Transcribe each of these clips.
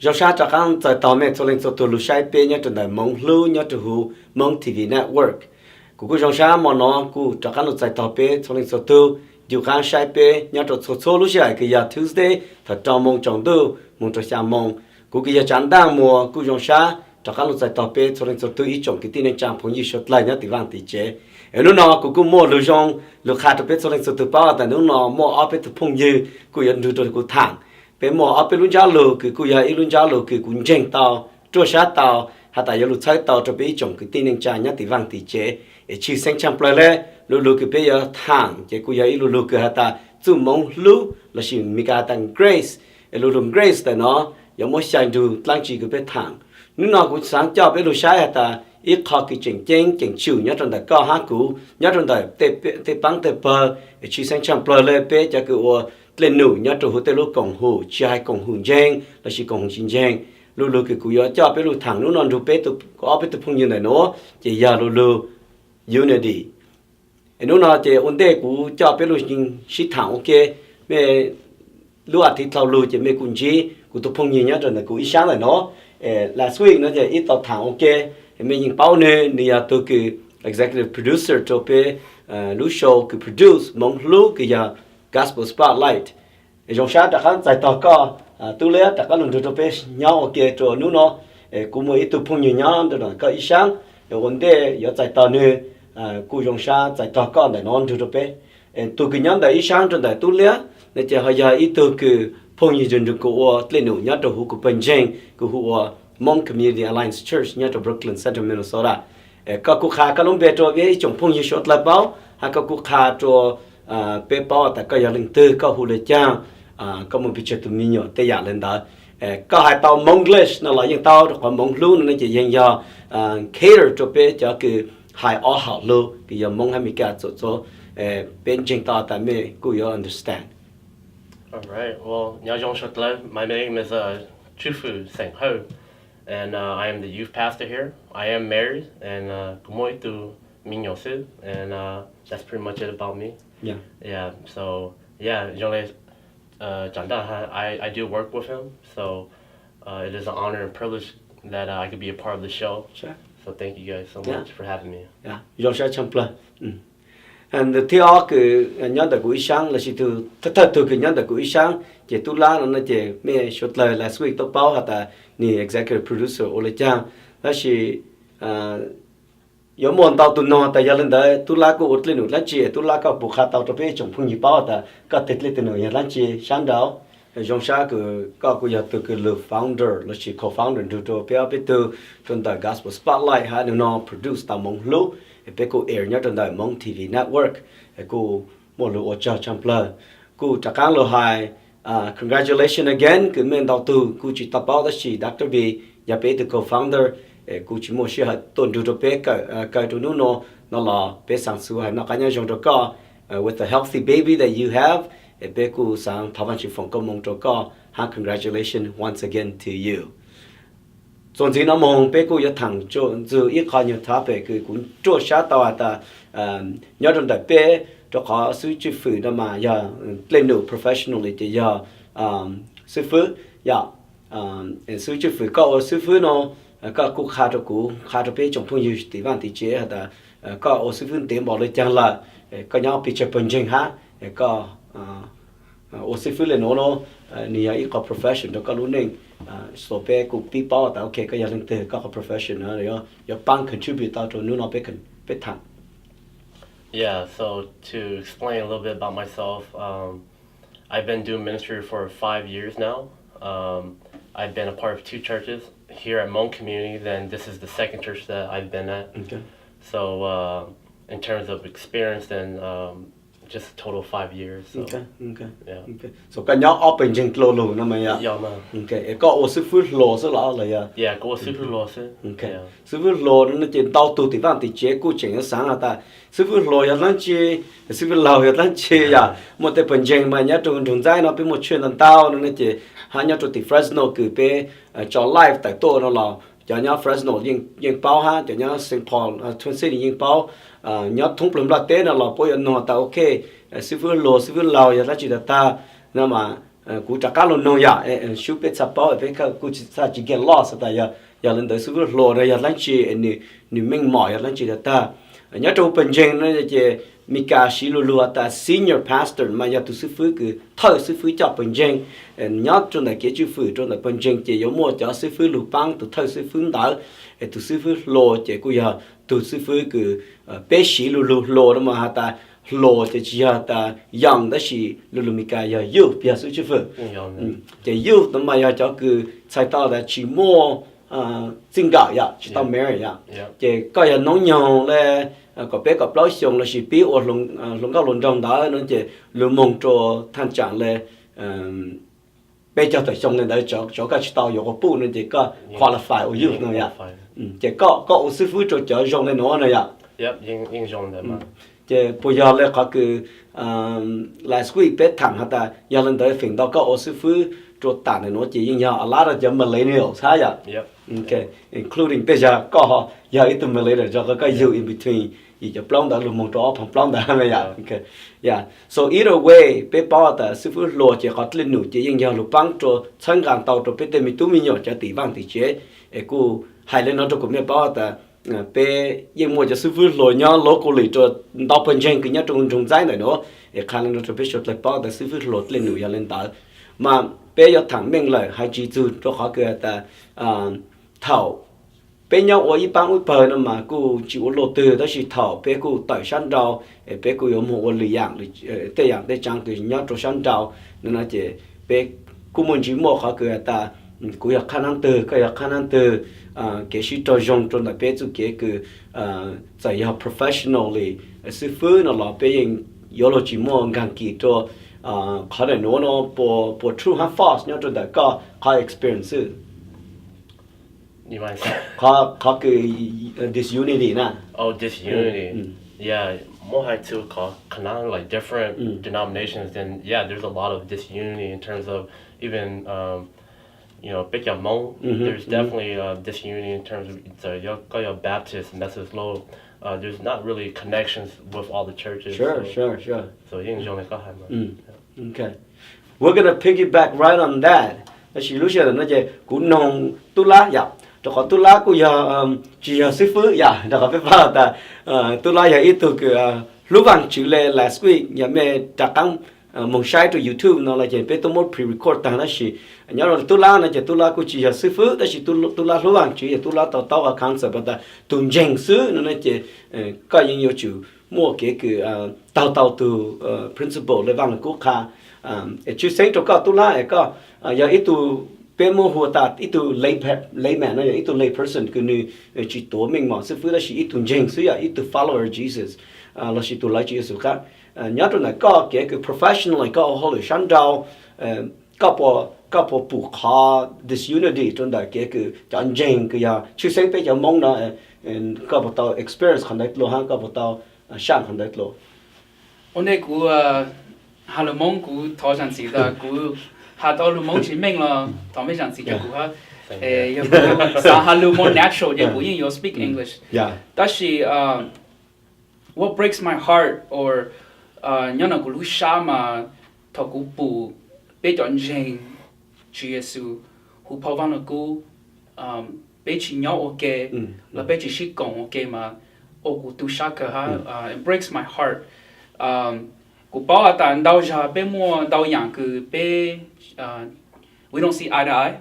do sa cho khang tại tàu mẹ cho lên cho tôi lu sai pe nhớ trên đời Hmoovhlub nhớ từ hu Hmong TV network cụ trong sa mà nó cụ cho khang tại tàu pe cho lên cho tôi điều khang sai pe nhớ cho số lu sai cái giờ Tuesday thật trong mong trong tôi mong cho sa mong cụ cái giờ chán đang mùa cụ trong sa cho khang tại tàu pe cho lên cho tôi ít trong cái tin trang phong như short lại nhớ từ Vang tỷ chế ở lúc nào cụ mua lu trong lu khát cho pe cho lên cho tôi bao tại lúc nào mua ở pe từ phong như cụ nhận được rồi cụ thẳng bé mò ở bên luôn giáo lù cứ cú ya luôn giáo lù cứ cũng chênh tàu trôi sát tàu hay tại lù chạy tàu cho bé chồng cái tin nên cha nhát thì Vang thì chế chỉ sinh trăm plei lệ lù cứ bé giờ thang chế cú ya lù cứ hay tại chú Hmoovhlub là chỉ mika tăng grace lù grace tại nó giống mỗi sáng du lang chỉ cứ bé thang nếu nó cũng sáng cho bé lù sai hay tại ít khó cái chênh chịu nhát trong đời co hát cú nhát trong đời tê băng tê bờ chỉ sinh trăm plei lệ bé cho cứ lên nụ nhớ trong hồ tây lô cổng hồ trai cổng hồ giang là chỉ cổng chín giang lù cái cú yo cho bé lù thẳng lù non lù bé tụ có bé tụ phong như này nó chỉ giờ lù unity nó nói chỉ ổn định cú cho bé lù chín xí thẳng ok mẹ lù thì thầu lù chỉ mẹ cũng chỉ cú tụ phong như nhớ trong này cú ít sáng này nó last week nó chỉ ít tàu thẳng ok mẹ nhìn bao nè giờ tôi cái executive producer cho bé lù show cái produce Hmoovhlub cái giờ Gospel Spotlight, trong sáng đã khán giải tàu co, tu lễ đã có lần đầu tiên nhau ở kia chỗนู้nó, cũng mới tu phong nhiều nhau, đó là có ý sáng, rồi vấn đề ở giải tàu nữa, cũng trong sáng giải tàu co để nó đầu tiên, tu cái nhóm đại ý sáng trong đại tu lễ, nên chỉ hay giờ ý tu cái phong nhiều dân của lên nụ nhớ trong của Vang, của Hmong Community Alliance Church nhớ trong Brooklyn Center Minnesota, có cuộc khá có lúc về cho cái trong phong nhiều short lại báo, hay có cuộc khá cho bé bao tại cái giờ linh tư có hồ lệ cha có một picture tụi mình nhớ tây giả lên đó có hai tàu Monglish nó là những tàu còn Hmoovhlub nó chỉ dành cho cater cho bé cho cái hai ở học luôn cái giờ Hmong hay mình cả cho bên trên tàu tại mình cũng có understand. Alright, well, my name is Cheufue and I am the youth pastor here. I am married and and that's pretty much it about me. Yeah. So I do work with him. So it is an honor and privilege that I could be a part of the show. Sure. So thank you guys so much for having me. Yeah. You're such a pleasure. And the theo cái nhóm đặc quý sáng là chỉ từ cái nhóm đặc quý sáng chỉ tu la nó chỉ mẹ short lời last week tôi báo hả ni executive producer Ole Chang là chỉ有冇到tu nó tại giờ lên đấy tu la có út lên là chỉ tu la có buộc tàu cho bé trong phong nhị bao ta có tết lên từ là chỉ sáng đó trong sáng có giờ từ cái love founder là chỉ co-founder từ cho bé từ trong the gospel spotlight ha nó produce tàu Hmoovhlub bé cô air nhớ trong the Hmong TV network cô một lựa cho champion cô chắc chắn là hai congratulations again cái mình đầu tư cô chỉ tập báo đó chỉ Dr. B nhà bé từ co-founder cú chỉ muốn share tôn du cho bé cái chỗ nó là bé sáng suốt hay nó cái nhau trong đó có with the healthy baby that you have bé cú sáng thảo văn chỉ phòng công mong cho có congratulations once again to you. Trong khi nó mong bé cú yêu thằng cho dù ít khó nhiều tháp bé cứ cũng cho sát tao ta nhớ trong đại bé cho có sự chỉ phụ đó mà giờ lên nụ professionally thì giờ sư phụ giờ sự chỉ phụ có sư phụ nó có cụ khá cho bé trong phong yêu tỷ Vang tỷ chế là có ở sư phụ tiền bỏ lên chẳng là có nhau picture bên trên ha có ở sư phụ lên nó nhiều ít có profession đó có luôn nên số bé cụ tí bao ta ok có gia đình từ có profession đó rồi bank contribute tao cho nó bé thằng. Yeah, so to explain a little bit about myself, I've been doing ministry for 5 years now. I've been a part of 2 churches here at Hmong community. Then this is the second church that I've been at. Okay. So in terms of experience, then just a total of 5 years. So, okay. Yeah. Okay. So cái nhau open trên lô lô nó mày Yeah, man. Okay. Có ở sư phụ lô số là ya. Yeah, có sư phụ lô sư. Okay. Sư phụ lô nó trên tàu tu tỷ Vang tỷ chế cú chỉnh sáng là ta. Sư phụ lô ya lăng chi, sư phụ lô ya lăng chi ya. Một cái phần trình mà nhá trong trái nó bị một chuyện lần tao nó chỉ hai nhá trong tỷ Fresno cứ bé cho live tại tổ nó là cho nhá Fresno nhưng bao ha cho nhá Saint Paul Twin City nhưng bao nhá thung plum là tế nó là bôi nó ta ok sư phụ lô ya là chỉ là ta nó mà cú chắc cá luôn nông ya shoot biết sắp bảo biết cái cú chỉ get lost tại giờ lên tới sư phụ lò rồi giờ lên chỉ nụ mình mỏi lên chỉ là ta nhớ trong bên trên nó chỉ Mika Shilulu ta senior pastor mà giờ tu sư phụ cứ thợ sư phụ cho bên trên nhớ trong này cái chữ phụ trong này bên trên chỉ có một cho sư phụ lục bang tu thợ sư phụ đó tu sư phụ lò chỉ cú giờ tu sư phụ cứ bé Shilulu lò đó mà ta lò chỉ ta yang đó chỉ lulu Mika giờ yêu bây giờ sư phụ chỉ yêu tụi mà giờ cho cứ sai tao là chỉ mua sinh gạo ya chỉ tao mẹ ya chỉ coi giờ nông nhông là có bé có lối xong là chỉ biết ở lồng cao lồng trong đó nó chỉ lồng mông cho thanh trạng là bây giờ tới xong nên đấy cho cái chỉ tao có bu nên chỉ có qualify ở dưới nữa ya chỉ có sư phụ cho dùng nên nó này ya nhưng dùng đấy mà chỉ bây giờ là có cái last week bé thằng họ ta giờ lên tới phiền đó có sư phụ cho tặng này nó chỉ như nhau a lot of millennials ha ya okay including bây giờ có giờ ít millennials cho cái you in between you just plong đó luôn mong cho phong plong đó này ya okay yeah so either way bé bảo ta sư phụ lo chỉ có lên nụ chỉ như nhau lúc băng cho chân gang tàu cho bé tên mi tu mi nhỏ cho tỷ vang tỷ chế cô hay lên nó cho cũng bé bảo ta bé nhưng mà cho sư phụ lo nhau lo cô lì cho đào bên trên cái nhá trong trái này nó khả năng cho bé cho lại bảo ta sư phụ lo lên nụ ya lên tới mà bây giờ thằng mình lại hay chỉ chú cho họ cái ta thầu bây giờ ở一般会拍的嘛，กู只落地都是头，别个带山照，别个有么利养的，这样的讲个人家做山照，那些别กู们只么好个ta，กูอยาก看นั้นตัวก็อยาก看นั้นตัว给是做用做那别就给个在要 professionally，是分了了，别人有了只么干几做。可能我不 true 和 false 呢，做的个experience。你mind saying? เขาคือ disunity นะ Oh, disunity. Yeah, more high too. Kind of like different denominations, and yeah, there's a lot of disunity in terms of even big Hmong. There's definitely disunity in terms of the Baptist, Methodist, low. There's not really connections with all the churches. Sure. So you enjoy Okay, we're gonna piggyback right on that. She lúc giờ nó chỉ cũng nông tu lá ya, cho họ tu lá cũng giờ chỉ sư phụ ya, cho họ biết vào ta tu lá ya ít tu cái lúc vàng chữ last week ya mẹ đặt căng mong sai trên YouTube nó là chỉ biết tôi muốn pre-record ta nó chỉ nhớ rồi tu lá nó chỉ tu lá cũng chỉ sư phụ, đó chỉ tu lá lúc vàng chữ tu lá tao ở concept ta tuần danh sư nó chỉ có những yêu chữ mua cái tao từ principle để vàng quốc gia chứ sáng cho các tu lá có giờ ít tu bé mua hoa ta ít tu layman nó ít tu lay person cứ như chỉ tổ mình mà sư phụ là chỉ ít tu danh sư ít tu follower Jesus là chỉ tu lại Jesus khác nhớ trong này có cái professional có holy shan dao có bộ bù khó disunity trong đó cái chọn danh cái giờ chứ sáng bé giờ mong nó có bộ tao experience hành động lo ha có bộ tao sang hành động lo o늘 그 할로몽 그 더장시다 그 하도로몽 지명로 더메장시 그 하 사 할로몽 natural 예 보인 you speak English 다시 what breaks my heart or nhana 그 루샤마 더구부 배전쟁 주예수 후파반의 그 배치 녀오게 라 배치 시공 오게 마 오구 두샤카 it breaks my heart cụ bảo là đào ra bé mua đào yang cứ bé we don't see eye to eye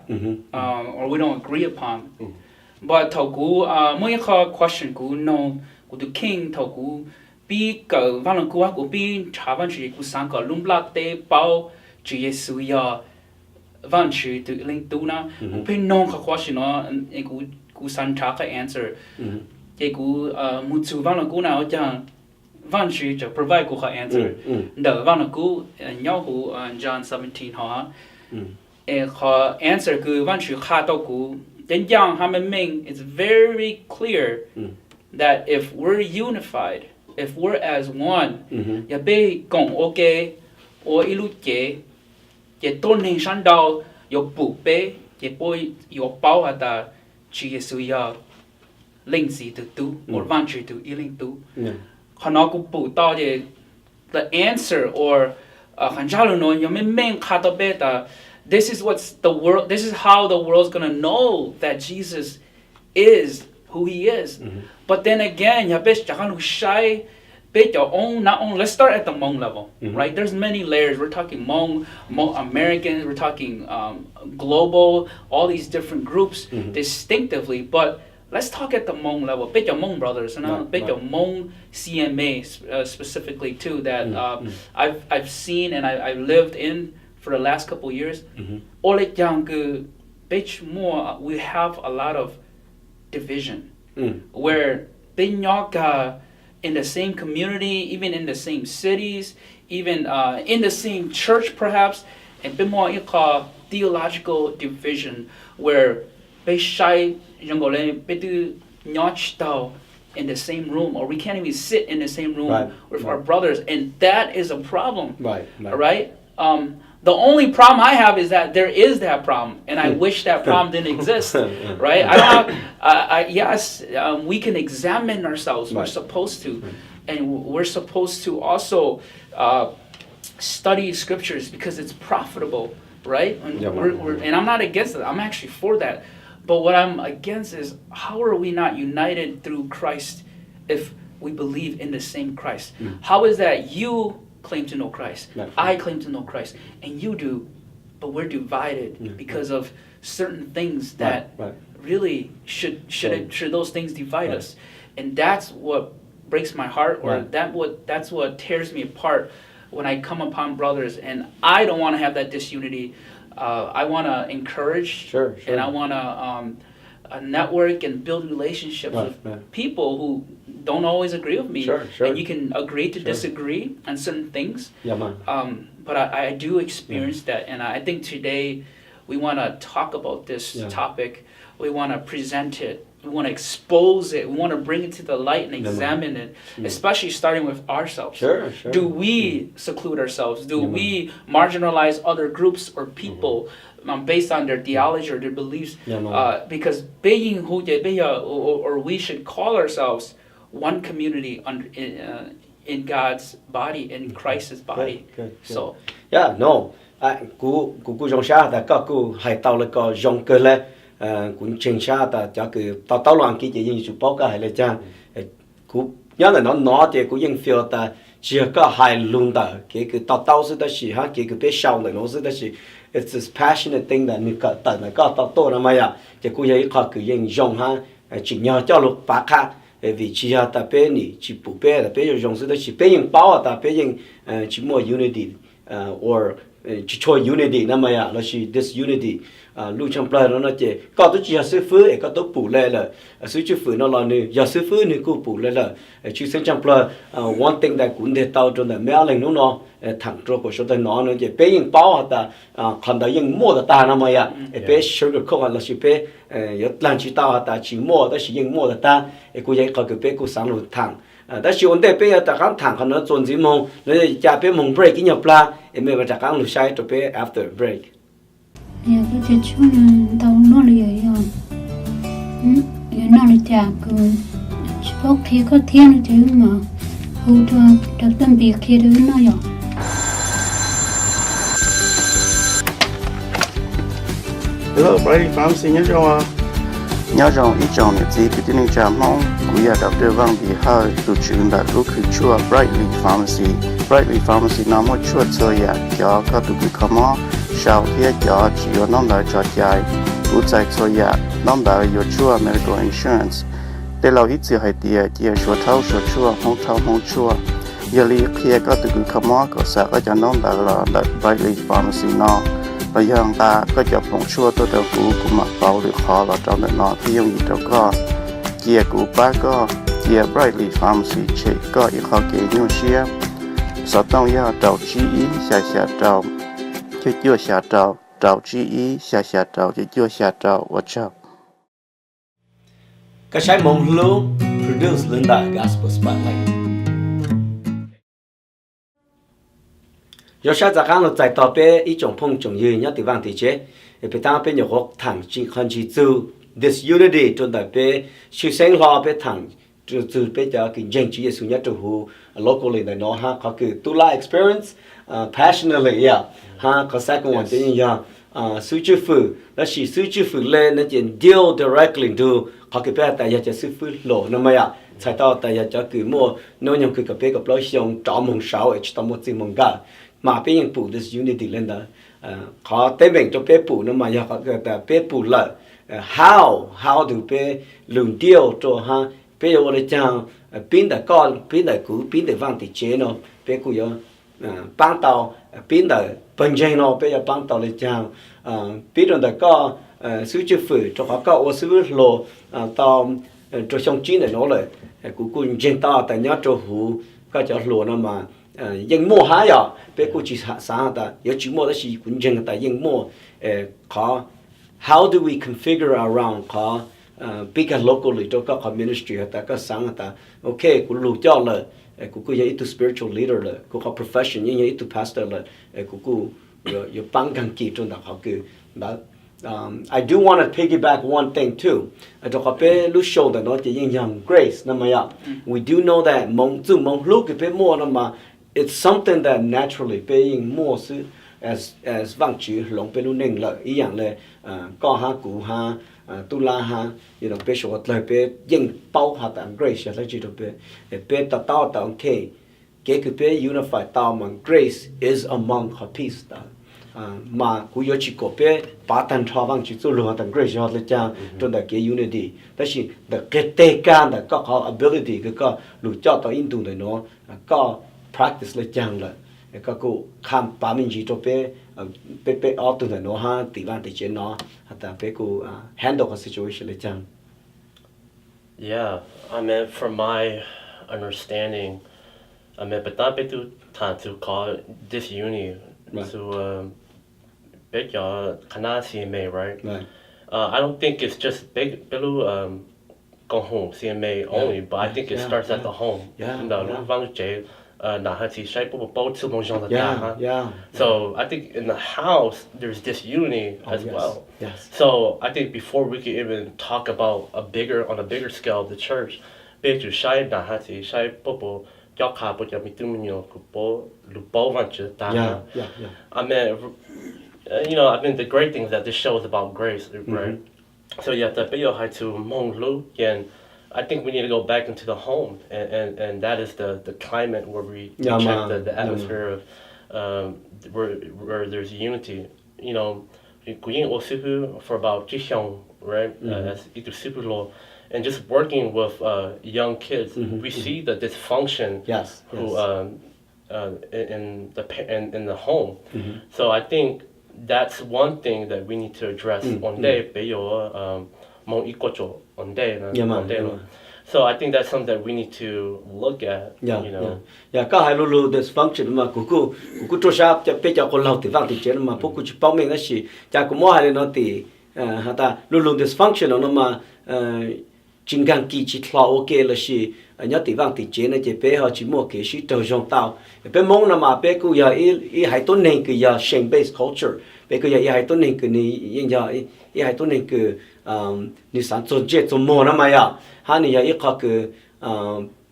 or we don't agree upon but thầu cụ mỗi cái question cụ no cụ the king thầu cụ bi cờ văn lang cụ cụ bi trả văn chỉ cụ sang cờ lung lát tế bao chỉ Giêsu ya văn chỉ từ linh tu na cụ bé no cái question nó cụ sang trả cái answer cái cụ một số văn lang cụ nào chẳng Vang chỉ cho provide cô cái answer. Đó Vang là cô nhau cô John 17 ha. Cái answer cô Vang chỉ khá đâu cô. Đến yang ham mình it's very clear that if we're unified, if we're as one, ya be cùng ok, or ilu chế, chế tôn hình sáng đầu, yo bù be, chế bôi yo bao hạt ta chỉ Giêsu ya linh gì từ tu, or Vang chỉ từ linh tu. Nó cũng bù tao thì the answer or this is what's the world. This is how the world's gonna know that Jesus is who he is. But then again, not only, let's start at the Hmong level, right? There's many layers. We're talking Hmong Americans, we're talking global, all these different groups distinctively. But let's talk at the Hmong level. Hmong brothers and Hmong CMA specifically too that I've seen and I've lived in for the last couple of years. We have a lot of division where in the same community, even in the same cities, even in the same church perhaps, and theological division where in the same room, or we can't even sit in the same room with our brothers, and that is a problem. Right? The only problem I have is that there is that problem, and I wish that problem didn't exist. Right? Yes, we can examine ourselves. We're supposed to, and we're supposed to also study scriptures because it's profitable. Right? And, and I'm not against it. I'm actually for that. But what I'm against is how are we not united through Christ if we believe in the same Christ? How is that you claim to know Christ, I claim to know Christ, and you do, but we're divided because of certain things that really should those things divide us? And that's what breaks my heart, or that's what tears me apart when I come upon brothers, and I don't want to have that disunity. I want to encourage, and I want to network and build relationships with people who don't always agree with me. And you can agree to disagree on certain things. But I do experience that, and I think today we want to talk about this topic. We want to present it. We want to expose it. We want to bring it to the light and examine it, especially starting with ourselves. Do we seclude ourselves? Do we marginalize other groups or people based on their theology or their beliefs? Because or we should call ourselves one community in God's body, in Christ's body. So cú dòng xa ta có cú hay tàu là có dòng cơ lệ cũng chênh xa ta cho cứ tàu loạn kí chỉ những chụp báo cả hay là cha cú nhớ là nó thì cú những phiêu ta chỉ có hay luôn ta cái tàu sự ta chỉ ha cái bé sau là nó sự ta chỉ it's this passionate thing that mình có tận là có tàu nó mà chỉ cú vậy có cứ những dòng ha chỉ nhớ cho lúc bác khác vì chỉ ta bé nị chỉ bù bé là bé dòng sự ta chỉ bé những bao ta bé những chỉ mua unity or chỉ cho unity nè mà là chỉ disunity lưu trong plei nó chỉ có tôi chỉ sư phứ có tôi bù lại là sư sư phứ nó là nữa giờ sư phứ nữa cũng bù lại là chỉ sinh trong plei one thing that cũng để tao trong là mấy lần nó thằng trâu của số tay nó chỉ bé những bao ta còn đó những mua ta nè mà bé sugar coat là chỉ bé làm chỉ tao ta chỉ mua đó chỉ những mua ta cũng vậy có cái bé cũng sáng luôn thằng đó chỉ vấn đề bây giờ ta đang thẳng còn nó chuẩn gì mong rồi cha bé mong break cái nhập la em mới bắt đầu lúc sai cho bé after break. Cái chuyện tao nói là vậy nó là chả cứ bốc thì có thiên chứ mà hù cho đặc tâm việc kia thứ nó vậy. Hello, Brady Farm xin nhớ rằng ít chọn những gì cái tin trả mong cũng là đọc được Vang bị hơi tụ chuyện đã lúc khi chua Brightly Pharmacy nằm ở chua chơi cho các tụ bị khám sau khi cho chỉ có năm đại cho chạy tụ chạy chơi năm đại có chua medical insurance để lâu ít giờ hay tiệt số thâu số chua không chua giờ li khi các tụ bị khám có sẽ có cho năm đại là Brightly Pharmacy nó bây giờ ta có chọn phong chua tôi đều cũng mặc bao được khó là trong đó nó thì dùng gì đâu có chia của ba có chia Brightly Pharmacy chỉ có ít khó kể nhiều xíu sau đó ya đầu chi ý xa đầu chưa xa đầu chi ý xa đầu chưa xa đầu và chào cái trái Hmoovhlub produce lên đại gospel spotlight. Giờ sau giờ các nó giải tỏa bé ý trong phong trong như nhớ từ Vang thì chế, bị ta bé nhiều học thằng chỉ còn chỉ từ disunity trong đại bé sự sinh lo bé thằng từ bé giờ cái dân chỉ số nhất trong hồ locally này nó ha có cái tu la experience passionately yeah ha có second one thì yeah sư Cheufue là chỉ sư Cheufue lên nó chỉ deal directly to họ cái bé tại giờ sư Cheufue lộ nó mà ya sai tao tại giờ cho cứ mua nó nhung cứ cái bé cái lối xong trả mong sáu ấy cho một gì mong cả mà béยังphụ this unity lên đó họ tế bệnh cho bé phụ nó mà ya họ cái bé phụ là how do bé lường deal cho ha bé yo để chăng pin đã con pin đã cũ pin đã vang thì chế nó bé cũ yo băng tàu pin đã bên trên nó bây giờ băng tàu lên chàng pin đã có sư Cheufue cho họ có ô sư lô tàu cho xong chín này nó lại cũng cũng trên tàu tại nhớ cho hú có cho lô nó màยังmua há ya bé cũ chỉ sáng ta giờ chỉ mua đó chỉ cũng trên tạiยังmua có how do we configure around có bigger locally cho các ministry ta có sáng ta ok cũng lù cho là cũng như itu spiritual leader là cũng có profession như itu pastor là cũng yo bang gang ki trong đó họ cứ đó I do want to piggyback one thing too cho họ bé lúc show that nó chỉ yang grace nằm ya we do know that mong lúc cái bé mua nó mà it's something that naturally bé mua sự as vang chữ lòng bé lúc nên là ý dạng là có ha cụ ha tu la ha you know bé show lại béยังbao ha tạm grace là chỉ được bé tao okay cái bé unify tao mà grace is among her peace đó mà cú yo chỉ có bé ba tan thọ vang chỉ tu lo tạm grace là cha trong đó cái unity đó là cái tế can đó có ability có lũ cho tao in tu này nó có practice là chăng là có cô khám ba mình chỉ cho bé ở tu này nó ha tỷ van tỷ chế nó ta bé cô handle cái situation là chăng. Yeah, I mean, from my understanding, I mean, but not to time to call disunity to big kana CMA, right? Right. I don't think it's just big bilu go home CMA only, but I think it starts at the home. So I think in the house there's disunity as well. Yes. So I think before we can even talk about on a bigger scale of the church, I mean, I mean the great thing is that this show is about grace, right? So yeah, the video had to Hmoovhlub, and I think we need to go back into the home, and that is the climate where we check the atmosphere of where there's unity. You know, for about Jixiong, right? As itu super low, and just working with young kids, we see the dysfunction. Yes. Who in the home. So I think that's one thing that we need to address on day. So I think that's something that we need to look at. Có hai lulu dysfunction mà cũng trôi sáp cho bây giờ còn lâu thì vang thì chuyện mà phụ cũng chỉ bao mình đó chỉ cha cũng mua hai nó thì ta lulu dysfunction nó mà chính gang kỳ chỉ lo ok là chỉ nhớ thì vang thì chuyện này chỉ bé họ chỉ mua cái sĩ trâu trong tàu bé mong là mà bé cũng giờ ý hai tôn nên cái giờ shame based culture bé cũng giờ ý hai tôn nên cái này yên giờ ý hai tôn nên cái như sản xuất chết trong mùa nó mà ya hắn này ý có cái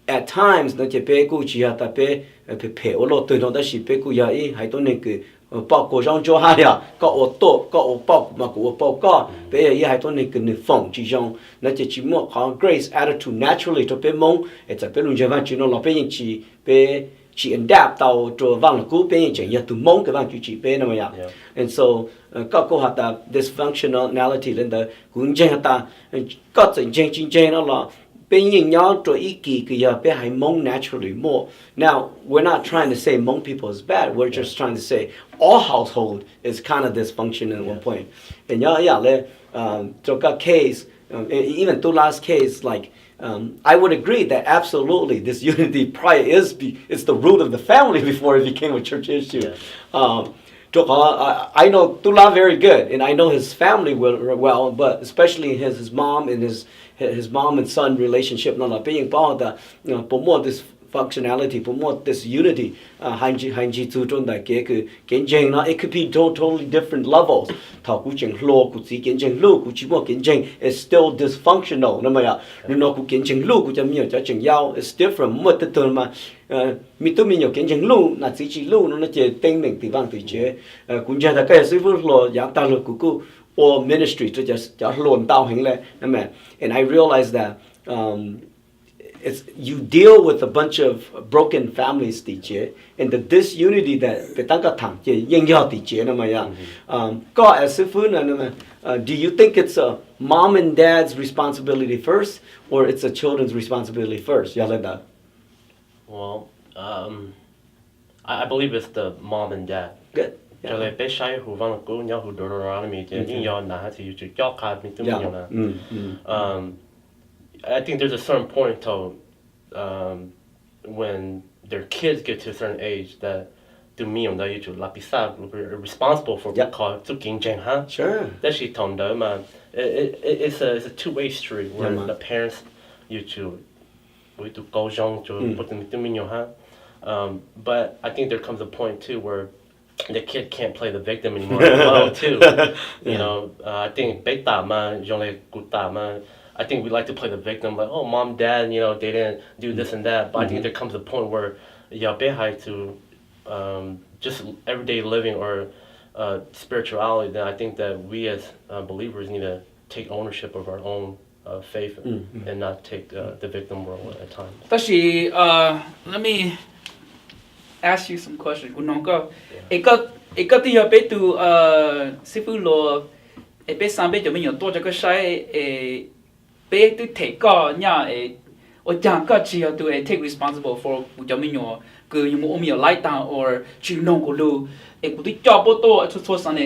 at times nó chỉ bé cũng chỉ là ta bé bé ô lô từ nó đã chỉ bé cũng giờ ý hai tôn nên cái bao cổ trong chỗ hai à có ô tô có ô bao mà có ô bao có bây giờ ý hai tôn nên cái nền phong chỉ trong nó chỉ mua có grace attitude naturally cho bé mong it's a bé luôn giờ văn chỉ nó là bé những chỉ adapt tàu cho vang là cú bé những chỉ từ mong cái vang chỉ bé nó mà ya and so có cô hạt dysfunctionality lên đó cũng chẳng hạt có chính nó là bé những nhau cho ý kỳ cái giờ bé hay mong naturally more. Now we're not trying to say Hmong people is bad. We're just trying to say all household is kind of dysfunctional at one point. And cho cái case even to last case like I would agree that absolutely this unity probably it's the root of the family before it became a church issue. I know Tula very good, and I know his family well, but especially his mom and his mom and son relationship. Nó là being bao the more functionality promote this unity hành chi chu trong đại kế cứ kiến trình nó it could be totally different levels thảo cú trình lo cú chỉ kiến trình lu cú chỉ một kiến trình it's still dysfunctional nó mà ya nó cú kiến trình lu cú cho nhiều cho trình giao it's different một từ từ mà mi tu mi nhiều kiến trình lu là chỉ lu nó chỉ tên mình từ vang từ chế cũng giờ là cái sư phụ lo giáo ta lo cú or ministry to just lộn tao hành lệ nó mà and I realized that you deal with a bunch of broken families teacher and the disunity that the tanga thang che yeng yo teacher na ma ya ko as fu na ma do you think it's a mom and dad's responsibility first or it's a children's responsibility first ya la da Well, I believe it's the mom and dad. good Cho nên bé sai hù vang cố nhau hù đồ ra mi chứ nhưng do nã thì chú cho khai mi tụi mình na. I think there's a certain point to when their kids get to a certain age that tụi mình đó you là bisa responsible for call to kinh doanh ha. sure That she told them it's a two-way street where the parents you to we to go jong to put them tụi mình ha. But I think there comes a point too where the kid can't play the victim anymore as well too. You know, I think I think we like to play the victim, like, oh, mom, dad, you know, they didn't do this and that. But I think there comes a point where to just everyday living or spirituality, then I think that we as believers need to take ownership of our own faith and not take the victim role at times. Actually, let me ask you some questions. Kunongko, eka ti ya betu sifu lo be sambe jo minyo to ja sai be tu take ka nya o jang ka chi ya tu take responsible for jo minyo ku yu mo mi light down or chi nong ko lu ku ti job to so san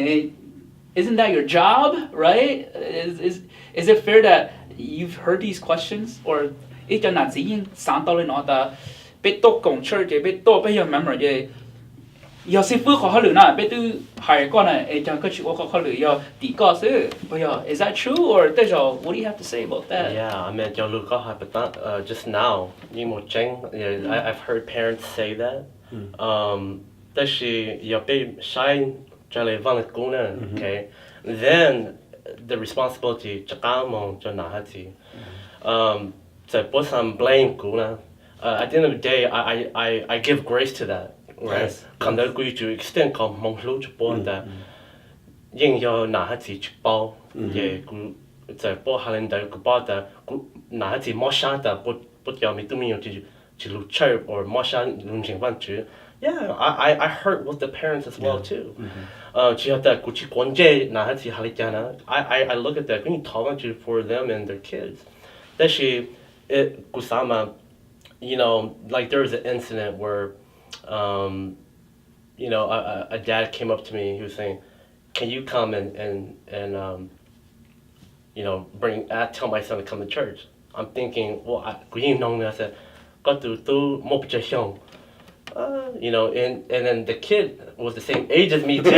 isn't that your job, right? Is it fair that you've heard these questions or it jo na zi yin san to le no da be to kong church be to be your member je yo si fu kho lu na be tu hai ko na e jang ka chi ko kho lu yo ti ko se is that true or what do you have to say about that? Yeah, I mean just now I've heard parents say that that she yo be shine jale van kuna okay then the responsibility chakamo jana hati so put some blame kuna. At the end of the day, I give grace to that, right? Quand đã quy chủ extend còn mong lưu cho bọn ta, nhưng do nã hết chỉ bao, ye cũng tại bao hà lên đại cũng bao ta cũng nã hết chỉ mót sáng ta bớt giờ mình tụi mình chỉ lưu chơi or mót sáng lưu trình văn chữ. Yeah, I heard with the parents as well too. Chỉ là cũng chỉ quan chế nã hết chỉ hà lên cha na. I look at that. Can you talk about for them and their kids? That she cũng sama. You know, like there was an incident where, you know, a dad came up to me. He was saying, "Can you come and you know, tell my son to come to church?" I'm thinking, well, I said, "Got to more you know, and then the kid was the same age as me too.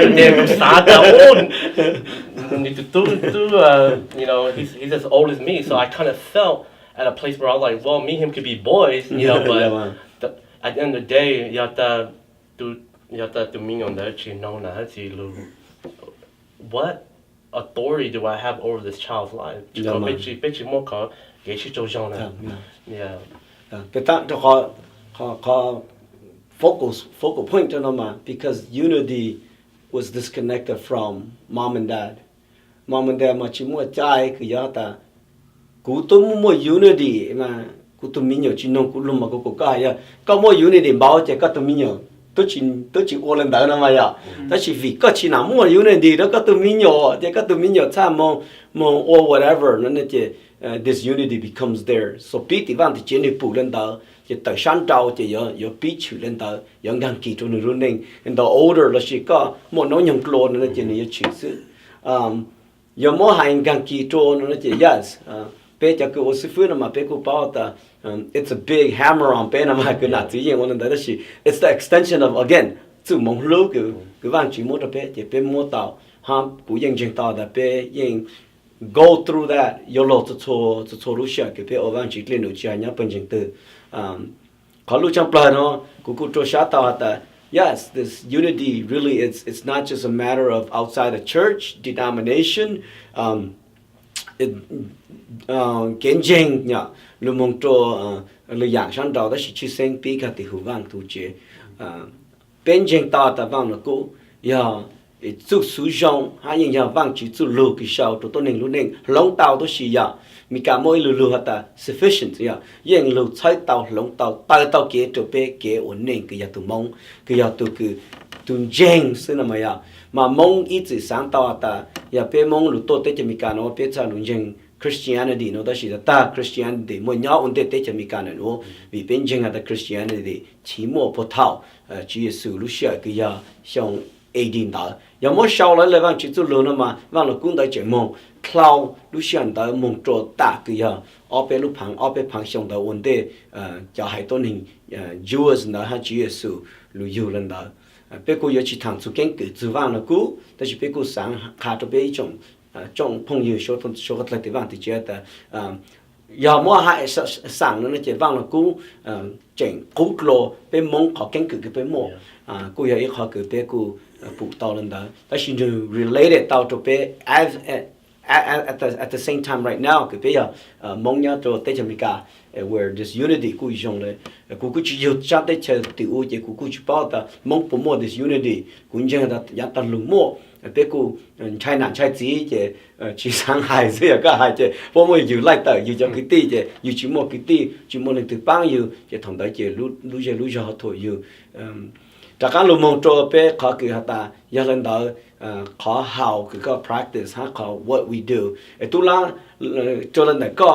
You know, he's as old as me, so I kind of felt at a place where I was like, well, me and him could be boys, you know, but at the end of the day, what authority do I have over this child's life? Yeah. But that focal point to know because unity was disconnected from mom and dad. Mom and dad much more chai kuyata. Cú tôi mua unity mà cú tôi mình nhiều chuyện nông cú luôn mà cú cái ya có mua unity bảo chứ có tôi mình nhiều tôi chỉ ô lên đó mà ya tôi chỉ vì có chỉ nào mua unity đó có tôi mình nhiều thì có tôi mình nhiều cha mua or whatever nên là this unity becomes there so bị thì van thì chỉ nên phụ lên đó chỉ tới sáng trâu chỉ có bị chịu lên đó có ngăn kỳ trong nửa running and the older là chỉ có một nó nhung clone nên là chỉ nên chịu sự có mua hàng ngăn kỳ trong nên là chỉ yes bé cho cái sư mà bé cũng bảo ta it's a big hammer on bé mà cái nào chỉ một lần đó là it's the extension of again từ mong lưu cái van chỉ mua bé chỉ bé mua tàu ham cũng yên chừng tàu đó bé yên go through that yo lo to lúc xưa cái bé ở van chỉ lên được chỉ nhá bên chừng từ có lúc trong plờ nó cũng trôi sát tao ta yes this unity really it's not just a matter of outside the church denomination kiến trình nhá lu mong cho lu yang sang đầu đó chỉ sinh bị cái thì hữu vang tu chế bên trình ta ta vang là cũ ya chú sử dụng hay những nhà vang chỉ chú lu cái sau tôi nên lu nên long tàu tôi chỉ ya mi cả mỗi lu hata sufficient ya những lu sai tàu long tàu kia cho bé kia ổn định cái ya tu mong cái ya tu cái tu jeng xin là mày ya mà mong ít chỉ sáng tàu ta ya bé mong lu tốt để cho mi cả nó bé cha lu jeng Christianity nó đó là ta Christianity mỗi nhau ổn định để cho mi cả nó vì bên jeng là Christianity chỉ một bộ thảo chỉ sự lu share cái ya xong AD đó, giờ mỗi sau lại vang chỉ chú lớn mà vang là cũng đại chuyện mong cloud lúc sáng đó mong cho ta cái giờ ở bên lúc phẳng xong đó vấn đề cho hai tôn hình Jews đó hay chỉ Giêsu lúc yêu lần đó, bây giờ chỉ thằng chú kiến cử chú vang là cũ,但是bây giờ sáng khá cho bây trong phong yêu số cái lại vang thì chỉ là giờ mỗi hai sáng nó chỉ vang là cũ chỉnh cũ lô bên mong họ kiến cử cái bên mong cô giờ ít họ cử bên cô phụ tao lên đó, đó là related tao cho bé at the same time right now cái bây giờ mong nhớ cho tới cho mình cả where this unity cô dùng đấy cô chỉ yêu chắc tới chơi tiểu chứ cô chỉ bảo ta mong bộ môn this unity cũng như là nhà ta lùng mua bé cô trai nặng trai gì chứ chỉ sang hai gì cả hai chứ bộ môn yêu lại tới yêu cho cái tí chứ yêu chỉ một cái tí chỉ một lần từ bao nhiêu chứ thằng đấy chứ lúc giờ họ thôi yêuจากการลงมองโจเป้ขอคือฮัตตาอย่างนั้นเราขอ how คือก็ practice ฮะขอ what we do ตุลาโจนั้นแต่ก็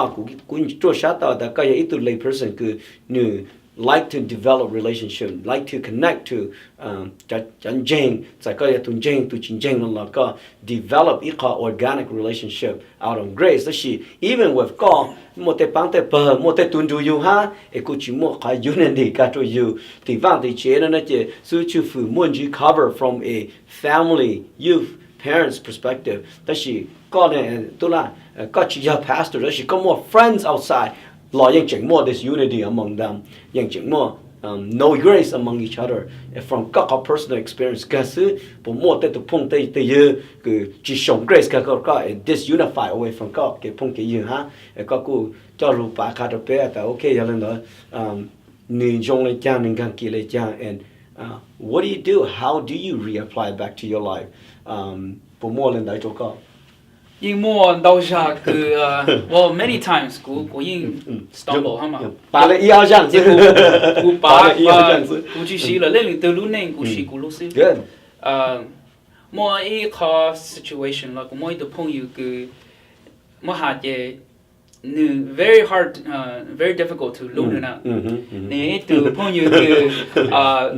กูโจชัดต่อแต่ก็ยังอีตัว lay person คือหนึ่ง like to develop relationship like to connect to จันเจงแต่ก็ยังตุนเจงตุจินเจงนั่นเราก็ develop อีกข้อ organic relationship out of grace แต่ even with ก็một cái băng cái bờ một cái tuần du ha, cô chỉ một cái unity cả cho you, thì vang thì chế nó chỉ sự Cheufue muốn you cover from a family, youth, parents perspective. Đó là có này tôi là có chỉ là pastor, đó là có more friends outside, lo những chuyện more this unity among them, những chuyện more no grace among each other from các personal experience cái sự bộ một cái phong tây tây cái chỉ sống grace cái disunify away from các cái phong cái gì ha các cô cho lúc bà khát được bé ta ok giờ lên đó nên trong lại cha nên càng kia lại cha and what do you do how do you reapply back to your life bộ một lên đấy cho các nhưng mua đâu ra cứ well many times cú yên stumble hả mà bà lại yêu chẳng chứ cú bà cú chỉ xí là lên từ lúc này cú xí cú lúc xí mua ý khó situation là cú mua được phong yêu cứ mua hạt gì very hard very difficult to lúc nữa nè từ phong yêu cứ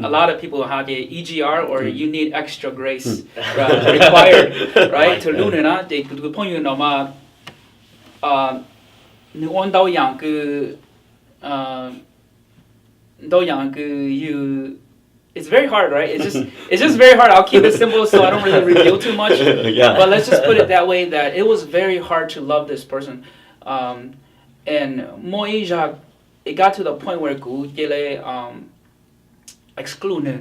a lot of people have the EGR or you need extra grace required right to lúc nữa thì từ phong yêu nó mà nếu ôn đau yang cứ you it's very hard right it's just very hard I'll keep it simple so I don't really reveal too much but let's just put it that way that it was very hard to love this person and Moua it got to the point where gu gele exclude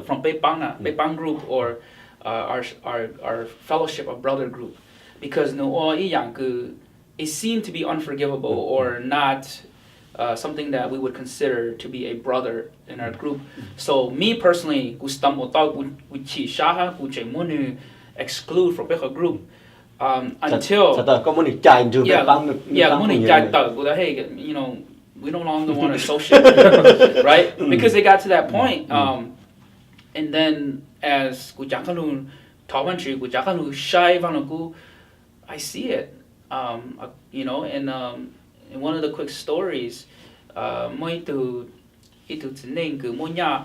from Bang group or our fellowship of brother group because it seemed to be unforgivable or not something that we would consider to be a brother in our group. So me personally, gu stumble tao gu chi shaha gu che munu exclude from the group until money hey you know we no longer want to associate right because it got to that point and then as gu jakalu tawan chi gu jakalu shy van gu I see it you know and in one of the quick stories moi tu itu neng gu mo nya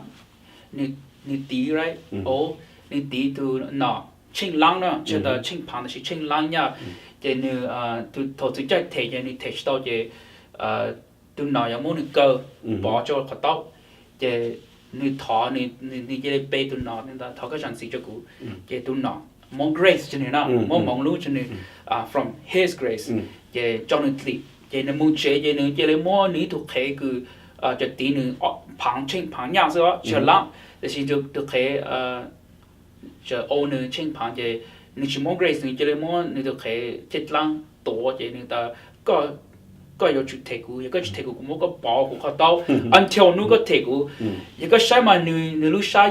ni ti right oh ni ti tu no chinh lang đó chứ là chinh phẳng là chinh lang nha thì như tu thổ tu chạy thể như thể sao thì tu nói giống muốn cơ bỏ cho khó tóc thì như thọ như cái bê tu nói nên là thọ cái chẳng gì cho cụ thì tu nói more grace cho nên nào more mong lúc cho nên from his grace thì cho nên thì nên muốn chế thì nên chỉ lấy more ní thuộc hệ cứ จะตีหนึ่งผังเช่งผังยางซะเฉลังแต่สิจะเคจะโอหนึ่งเช่งผังจะหนึ่งชั่วโมงเกรสหนึ่งจะเลยมั้งหนึ่งจะเคจิตลังตัวจะหนึ่งแต่ก็有去takeกูก็去 take กูมันก็保护เขา到 until นู้ก็ take กูก็ใช้มาหนึ่งรู้ใช้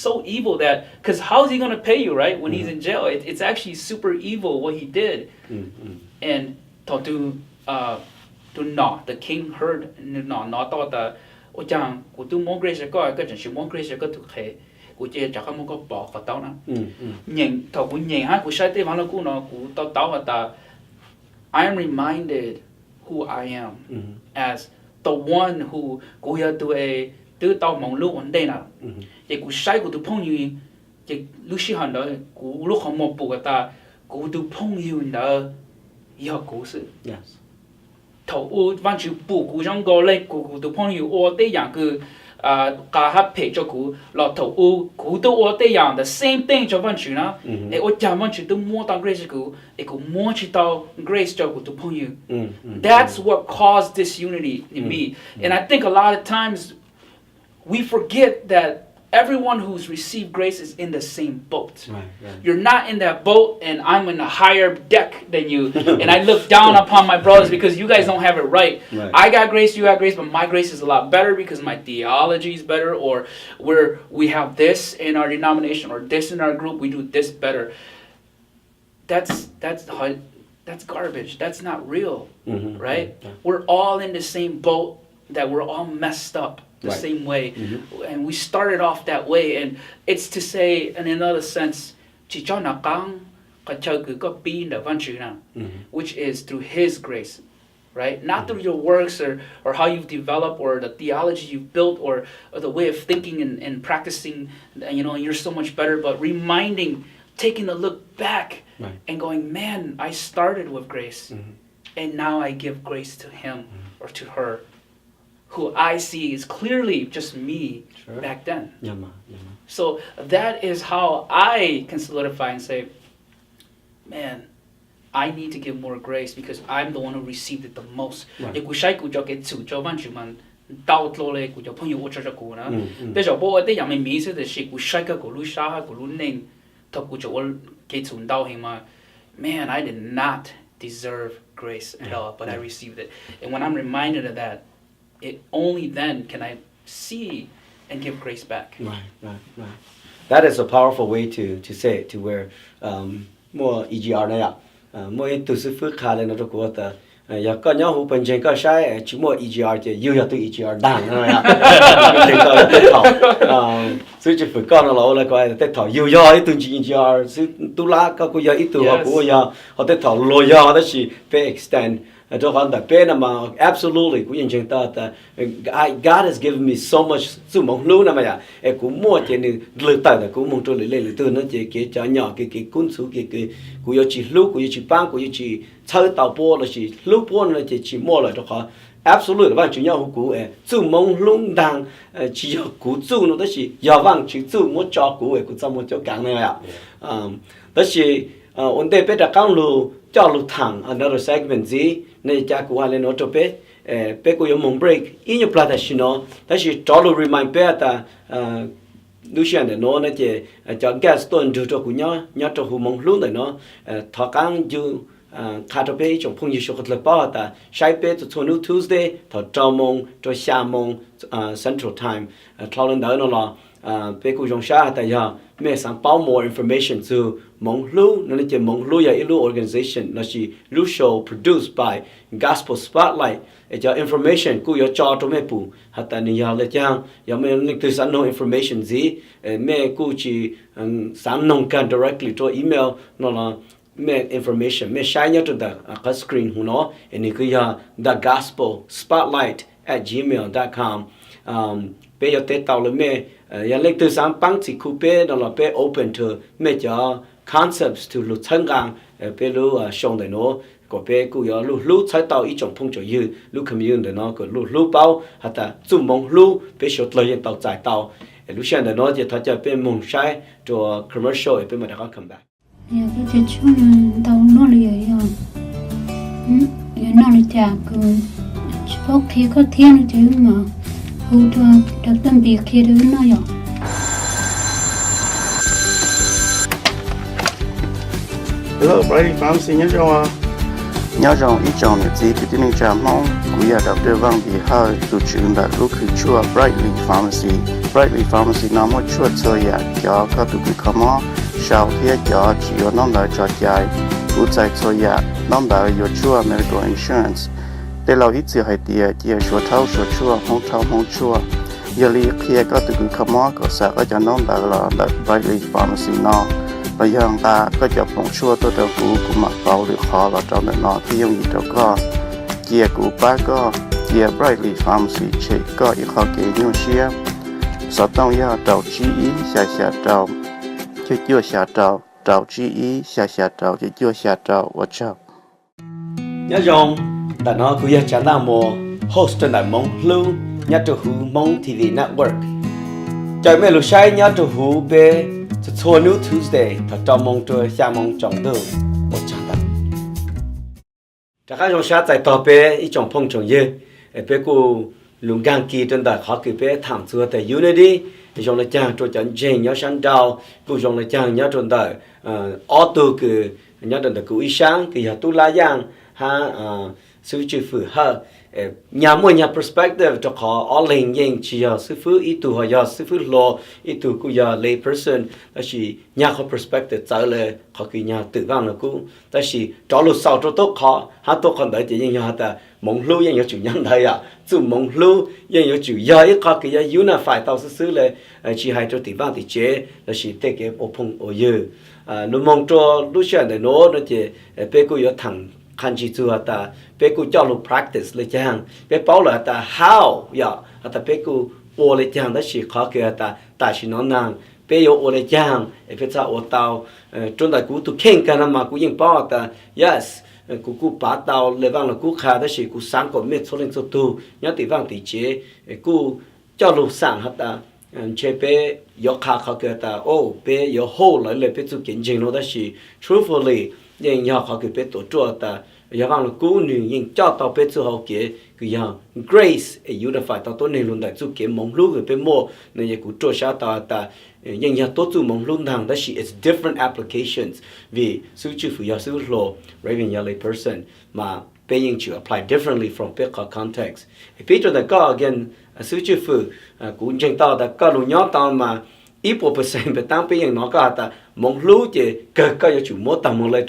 so evil that because how is he gonna pay you right when he's in jail it's actually super evil what he did and to not the king heard not ต่อแต่โอ้จังกูตู้มองเกรซก็จะชิมองเกรซก็ถูกเคกูเจอจากเขามันก็บอกเขาเต้านะยังถ้ากูยังฮะกูใช้เต้ฟังแล้วกูเนาะกูเต้าแต่ I'm reminded who I am as the one who กูอยากตัวตัวเต้ามองลูกวันเดน่ะยังกูใช้กูตัวพงอยู่ยังลูกชิฮันเด้อกูลูกของหมอปู่กับตากูตัวพงอยู่เด้อยากกูสิ 头完全不顾上个嘞，顾都朋友我这样个家下陪着顾，老头顾都我这样的 same thing 就完全啦，我讲完全都摸到 grace 顾，顾摸去到 grace 就顾都朋友，That's what caused disunity in me, and I think a lot of times we forget that. Everyone who's received grace is in the same boat. Right. You're not in that boat, and I'm in a higher deck than you, and I look down upon my brothers because you guys don't have it right. I got grace, you got grace, but my grace is a lot better because my theology is better, or we have this in our denomination, or this in our group, we do this better. That's garbage. That's not real, right? We're all in the same boat. That we're all messed up the same way, and we started off that way, and it's to say, in another sense, which is through His grace, right? Not through your works or how you've developed or the theology you've built or the way of thinking and practicing. You're so much better, but taking a look back and going, man, I started with grace, and now I give grace to him or to her. Who I see is clearly just me back then. So that is how I can solidify and say, man, I need to give more grace because I'm the one who received it the most. If we shake we get to Jovan Juman, doubt lole, we put you watch a guna. There's a boy they yammy me the shake we shake a gulusha, guluning, talk which all get to endow him. Man, I did not deserve grace at all, but I received it. And when I'm reminded of that, it only then can I see and give grace back. Right. That is a powerful way to say it, to where more EGR này more từ sự phước khá lên nó được của ta. Ya có nhau hụt bên trên có sai chỉ mua EGR thì yêu từ EGR đảng rồi ạ. Sự chỉ phải con nó là coi tết thọ yêu ít từ EGR sự tu lá có cô ít từ họ của họ tết thọ lôi đó chỉ phải extend. Cho con ta pe mà absolutely cũng như chúng ta God has given me so much sự mong lưu nè mà cũng mua trên lựa tài là cũng mong cho lấy từ nó chỉ cho nhỏ cái cuốn số cái cũng yêu chỉ lưu cũng yêu chỉ băng cũng yêu chỉ chơi tàu po là chỉ lưu po là chỉ mua lại cho họ absolutely là chủ nhau cũng sự mong lưu đang chỉ cũng chủ nó đó chỉ giờ vang chỉ chủ mua cho cũng cho mua cho càng này ạ đó chỉ ổn định bây giờ càng lưu cho lưu thẳng another segment gì này cha của anh lên nó cho bé của yêu mong break in your plata shi nó đó chỉ cho lưu remind bé ta Lucian để nó chỉ cho gas stone cho của nhau cho hồ mong luôn để nó thọ càng du khá cho bé trong phong như số vật bao ta sai bé cho new Tuesday thọ trao mong cho xa mong Central Time thọ lên đó nó là bé của trong xa tại giờ mẹ sang bao more information to mong lu nó chỉ mong lu ya ilu organization nó chỉ lu show produced by Gospel Spotlight cho information của cho mẹ pu hata ni ya le chang ya mẹ link to san no information gì mẹ của chỉ san nong can directly to email nó là mẹ information mẹ share nhớ trên cái screen của nó and cái ya thegospelspotlight@gmail.com bây giờ tết tàu là mẹ ya link to san bang chỉ cụ bé nó là bé open to mẹ cho concepts to lu thân gang bé lu show để nó có bé cụ ya lu sai tàu ít trong phong cho you lu commune để nó có lu bao hata zum mong lu bé short lời tàu giải tàu lu xem để nó chỉ thay cho bé mong sai cho commercial bé mà đã có come back. Ya cái chuyện chung tàu nó lìa ya, nó lìa chả cứ chụp khi có thiên chứ mà hù cho đặc tâm bị kia đứa nó rồi Hello, Brady Pharmacy nhớ cho nhớ rằng ít chọn những gì cái tin trả mong cũng là đọc được vang bị hơi tụ trường đã lúc khi chua Brightly Pharmacy nằm ở chua chơi ya cho các tụ cái mỏ sau khi cho chỉ có năm đời cho chạy tụ chạy chơi ya năm đời có chua medical insurance để lâu ít giờ hay tiệt chỉ số thâu số chua không chua giờ li khi các tụ cái mỏ có sẽ có cho năm đời là Brightly Pharmacy nó bây giờ ta cóจะผงชั่วตัวเดียวกูมาเป่าหรือคอเราเจ้าหน้าที่ยังอยู่ก็เกียร์กูป้าก็เกียร์ Brightly Pharmacy เช็คก็อีกข้อเกี่ยวเชียสอบต้องยาเต่าจีอีชาเต่าจะยั่วชาเต่าจีอีชาเต่าจะยั่วชาเต่าว่าเจ้า nhớ rằng đã nói cứ chán nào mùa host trên đại mong lưu nhớ từ hú Hmong TV Network trời mẹ lũ sai nhớ từ hú về cho New Tuesday thật trong mong tôi xa mong trọng đầu một trăm tầng chắc chắn trong sát tại tòa bé ít trong phong trồng dê bé cô lùng gang kỳ trên đại khó kỳ bé thảm xưa tại Unity trong là chàng cho chọn Jane nhớ sáng đào cô trong là chàng nhớ trong đại auto cứ nhớ trong đại cụ ý sáng kỳ tu la giang ha sư Cheufue ha nhà mua nhà perspective cho họ all in yang chỉ là sư phụ ít tu họ sư phụ lo ít tu cũng là lay person đó chỉ nhà họ perspective trở lại họ cứ nhà tự vang là cũng đó chỉ cho lúc sau cho tốt họ tốt còn đấy thì nhà ta mong lưu yang chủ nhân đây à chủ mong lưu yang chủ yếu họ cứ unify tao sư là chỉ hai cho tự vang thì chế đó chỉ take cái open ở dưới nó mong cho lúc sau này nó chỉ bé cũng có thằng khăn chỉ chùa ta bé cô cho lúc practice lấy chàng bé bảo là ta how ya ta bé cô ô lấy chàng đó chỉ khó kia ta chỉ nói năng bé yêu ô lấy chàng bé cha ô tao trong đại cú tụ khen cái mà cú yên bảo ta yes cú bắt tao lấy vang là cú khá đó chỉ cú sáng còn biết số lên số tu nhớ tỷ vang tỷ chế cú cho lúc sáng hết ta chế bé yêu khá khó kia ta ô bé yêu hô lại lấy bé tu kiến trình nó đó chỉ truthfully nhưng nhà họ cứ biết tổ chức ta giờ vang là cú nữ nhưng cho tao biết sự học kia cứ giờ grace unify tao tốt nên luôn đại chú kia mong lúc rồi biết mua nên giờ cú cho sao ta nhưng nhà tốt chú mong luôn thằng đó chỉ it's different applications vì sư Cheufue giờ sư lo raven giờ lay person mà bây giờ chịu apply differently from big context bây giờ có again sư Cheufue cũng chẳng tao đã có luôn nhớ tao mà ít bộ percent về tăng bây giờ nó có ta mong lú chứ cái chủ mua tầm một lấy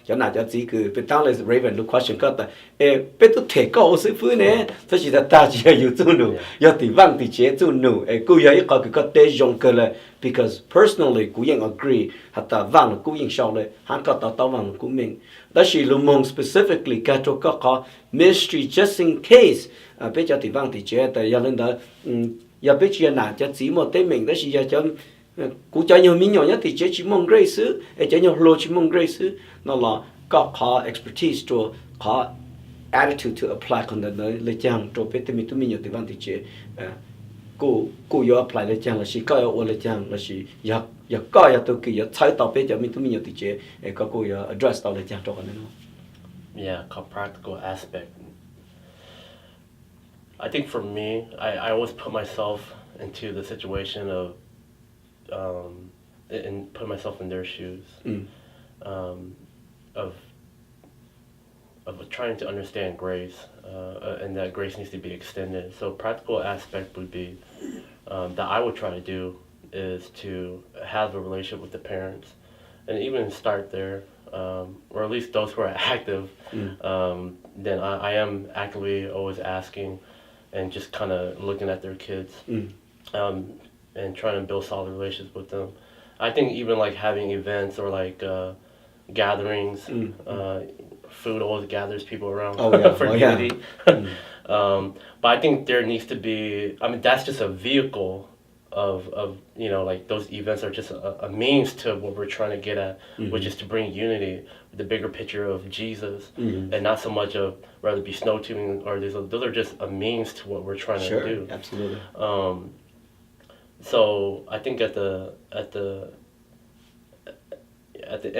cho nào cho chỉ cứ về tăng lấy raven lúc question có ta bé tôi thể có sự phứ nè thế chỉ là ta chỉ làอยู่ตู้หนูgiờ thì vang thì chếตู้หนูกูgiờ có cái tế dùng cái là because personallyกูยัง agree hatta vang làกูยังชอบเลยhắn có tao vang làกูmình đó chỉ lúc mong specifically cái chỗ có mystery just in case bé giờ thì vang thì chế tại giờ lên đó giờ biết chuyện nào cho chỉ một tên mình đó chỉ cho cú cho nhiều mình nhỏ nhất thì chỉ mong grace cho nhiều lo chỉ mong grace nó là có expertise cho có attitude to apply con đó lấy chăng cho biết mình tụi mình nhiều thì văn thì chỉ cú yo apply lấy chăng là chỉ có yo lấy chăng là chỉ giờ có yo tôi kỳ yo thấy tao biết cho mình tụi mình nhiều thì chỉ có cú yo address tao lấy chăng cho con nó. Yeah, called practical aspect. I think for me, I always put myself into the situation of, and put myself in their shoes, of trying to understand grace, and that grace needs to be extended. So practical aspect would be that I would try to do is to have a relationship with the parents, and even start there, or at least those who are active. Then I am actively always asking. And just kind of looking at their kids, and trying to build solid relationships with them. I think even like having events or like gatherings, food always gathers people around for unity. But I think there needs to be. I mean, that's just a vehicle of like those events are just a means to what we're trying to get at, which is to bring unity, the bigger picture of Jesus, and not so much of rather be snow tubing or those are just a means to what we're trying to do. Absolutely. So I think at the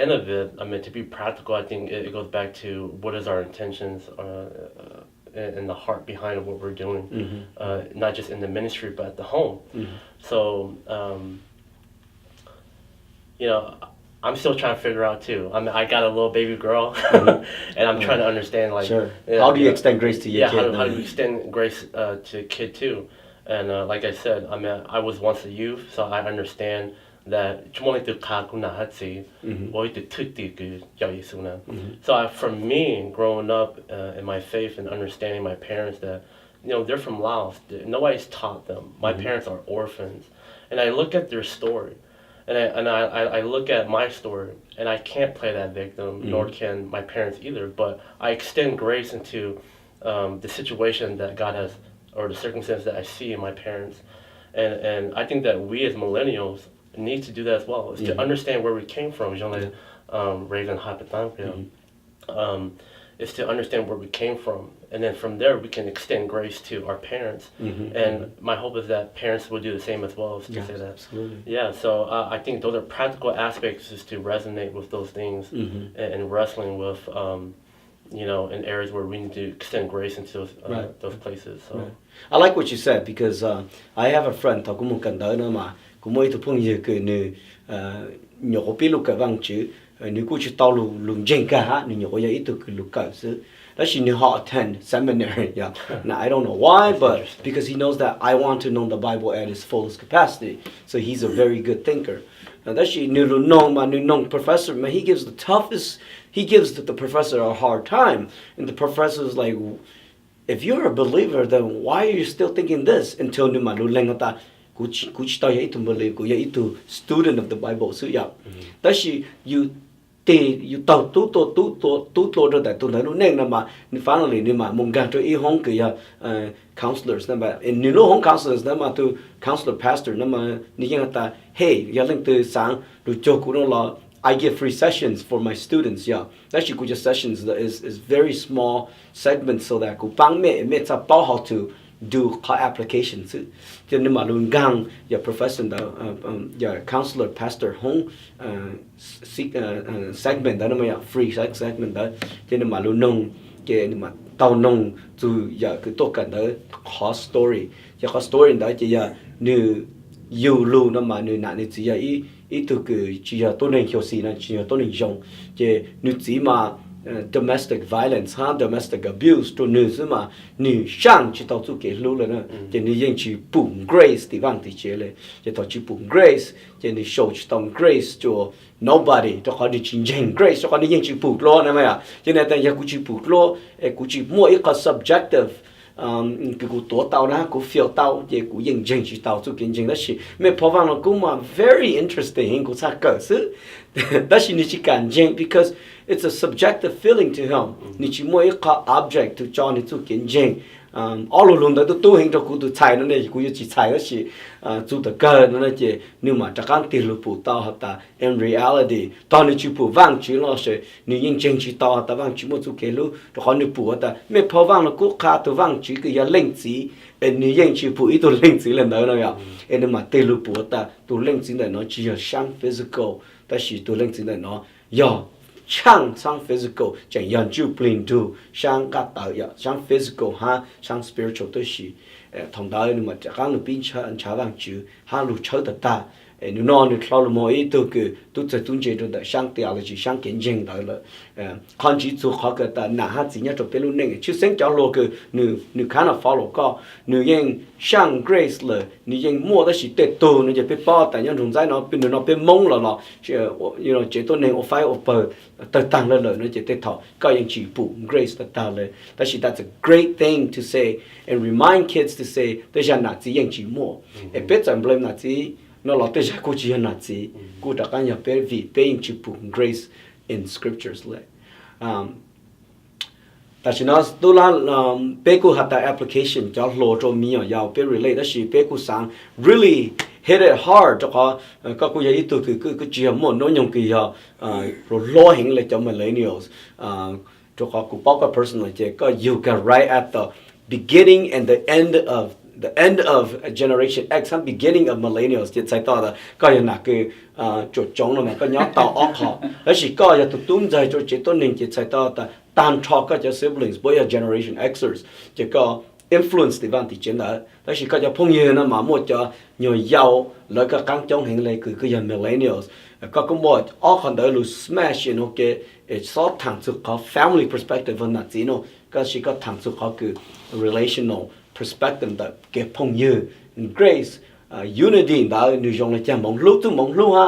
end of it, I mean, to be practical, I think it goes back to what is our intentions and the heart behind what we're doing, not just in the ministry but at the home. So I'm still trying to figure out too. I got a little baby girl, and I'm trying to understand like how do you extend grace to your kid? How do you extend grace to a kid too? And like I said, I was once a youth, so I understand that so for me, growing up in my faith and understanding my parents that they're from Laos, nobody's taught them. My parents are orphans, and I look at their story. And I look at my story, and I can't play that victim, nor can my parents either. But I extend grace into the situation that God has, or the circumstance that I see in my parents. And I think that we as millennials need to do that as well, is to understand where we came from. Is to understand where we came from. And then from there, we can extend grace to our parents. And my hope is that parents will do the same as well, to say that. Absolutely. Yeah, so I think those are practical aspects, is to resonate with those things and wrestling with, in areas where we need to extend grace into those places. So. Right. I like what you said, because I have a friend, Actually, họ attend seminary. Yeah. Now I don't know why, but because he knows that I want to know the Bible at its fullest capacity. So he's a very good thinker. And actually, professor, man, he gives the professor a hard time, and the professor is like, if you're a believer, then why are you still thinking this? Until student of the Bible. So yeah, actually you tàu tu cho that tu nó nên mà finally ni mà mong gan cho y hong cái counselors mà in ni lo hong counselors mà tu counselor pastor mà ni yang ta hey ya link từ sáng du cho ku lo I give free sessions for my students. Yeah, actually good sessions is very small segments so that ku bang me ta bao how to do applications. Cho nên mà luôn gang professor counselor pastor home segment đó mà free segment đó. Cho nên mà luôn nông cái mà tao nông từ cái tốt cả đó hot story. Hot story đó chỉ như yêu luôn nó mà như nạn chỉ ý từ cái chỉ tôi nên hiểu gì là chỉ tôi nên dùng chỉ như chỉ mà domestic violence, domestic abuse, to news mà nữ sang chỉ tao cái lưu là chỉ nữ dân chỉ bùng grace thì vang thì chế lệ, chỉ tao chỉ bùng grace, chỉ nữ show chỉ tao grace cho nobody, cho họ đi chinh grace, cho họ đi dân chỉ bùng lo nè mày, cho nên tại giờ cũng chỉ bùng lo, cũng chỉ mỗi cái subjective. Cái cụ tổ tao na cụ phiêu tao về cụ yên chân chỉ tao chú kiến chân đó là mẹ phò vang nó cũng mà very interesting cụ sa cỡ sự đó là chỉ cần chân because it's a subjective feeling to him ni chỉ mỗi cái object to cho ni chú kiến chân all along đó tu hình cho cụ tu chạy nó này cụ chỉ chạy đó là chú tự cơ nó là chỉ nhưng mà chắc chắn tiền lụp tao hợp ta in reality tao ni chỉ phụ vang chỉ lo sẽ ni yên chân chỉ tao ta vang chỉ một chú cái lũ cho họ ni phụ ta mẹ phò vang nó cũng khá tu vang chỉ cái linh chỉ ni yên chỉ phụ ít tu linh chỉ lần đó nó ya nhưng mà tiền lụp ta tu linh chỉ này nó chỉ là sang physical ta chỉ tu linh chỉ này nó sang physical chẳng nhận chịu plain to sang các tạo sang physical sang spiritual tới gì thông đạo nhưng mà các người bin cha vang chữ lũ chơi ta nếu nó theo một ý tôi sẽ tuân chế được sang theology sang kiến chứng đó là con chỉ做好个的哪只要做别路那个就生叫罗个你看了 follow 个你用上 grace 了你用摸的是得多你就被包但要从在那边那边懵了咯就我这多年我发我不得当了你就得头个用起步 grace 的到了但是 that's a great thing to say and remind kids to say 这些哪只用起摸也别再 blame 哪只nó là tới giờ cô chỉ là gì cô đã có nhập về vị bên chữ bụng grace in scriptures lệ tại vì nó tôi là bé cô học tại application cho lộ cho mi ở giàu bé relate đó là bé cô sang really hit it hard cho họ các cô dạy từ cái chuyện mà nó nhung kỳ rồi lo hình lại cho millennials cho họ cũng bao cái person là chỉ có you can right at the beginning and the end of the end of generation X and beginning of millennials จะใช้ต่อละก็ยังหนักคือจุดจงลงมาก็ย้อนต่อออกเขาแล้วสิก็จะตุ้มใจจุดจิตต้นหนึ่งจะใช้ต่อแต่ตามทอก็จะ siblings บ่อย generation Xers จะก็ influence ที่บ้านที่เจนได้แล้วสิก็จะพงยืนนะมาหมดจะหน่วยยาวแล้วก็กางจงเห็นเลยคือยัง millennials ก็หมดออกคนเดียวรู้ smash เนาะก็สอบทางสุขเขา family perspective นั่นสิเนาะก็สิก็ทางสุขเขาคือ relational perspective แต่เก็บพงยืน grace unity ได้ในจงเลยจ้ะมองลูกทุกมองลูกฮะ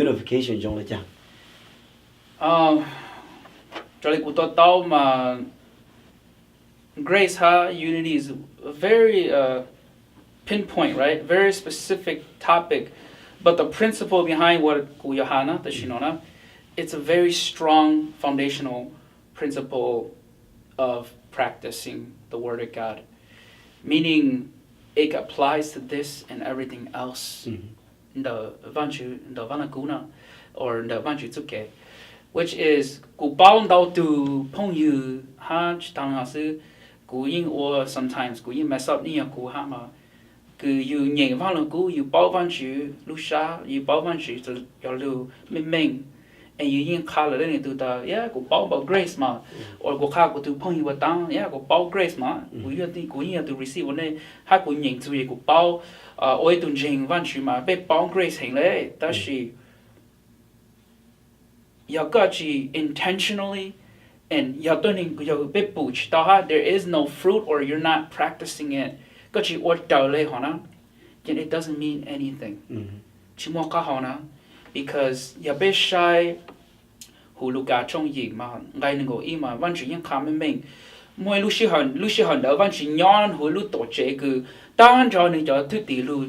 unification จงเลยจ้ะจอยกูต่อมา grace ha unity is a very pinpoint, right? Very specific topic, but the principle behind what ku Yohana the Shinona, it's a very strong foundational principle of practicing the Word of God, meaning it applies to this and everything else. The vanchu, the vanaguna, or the vanchu tsuke, which is ku bao dao tu pong yu ha chitang hasu ku yin or sometimes ku yin mess up ni ku ha ma. You nhảy vào lòng cú, you bao văn chữ lu sa, you bao văn chữ từ your lu mình, and you yin khá là lên từ ta, yeah, cú bao grace mà, or cú khá cú từ phong yêu tang, yeah, cú bao grace mà, cú yin từ receive vấn đề, hai cú nhảy từ cú bao, ôi từ nhảy văn chữ mà, bị bao grace hình lệ, đó là, có chỉ intentionally, and you don't bị bùch, đó ha, there is no fruit or you're not practicing it. Có chỉ ổn đầu lên họ nó, then it doesn't mean anything. Chỉ mua cả họ nó, because ya biết sai, hù lục cả trong gì mà ngay nên ngồi im mà văn chỉ những khám mình, mỗi lúc xí hòn đó văn chỉ nhon hù lúc tổ chế cứ tan cho nên cho thứ tỷ lu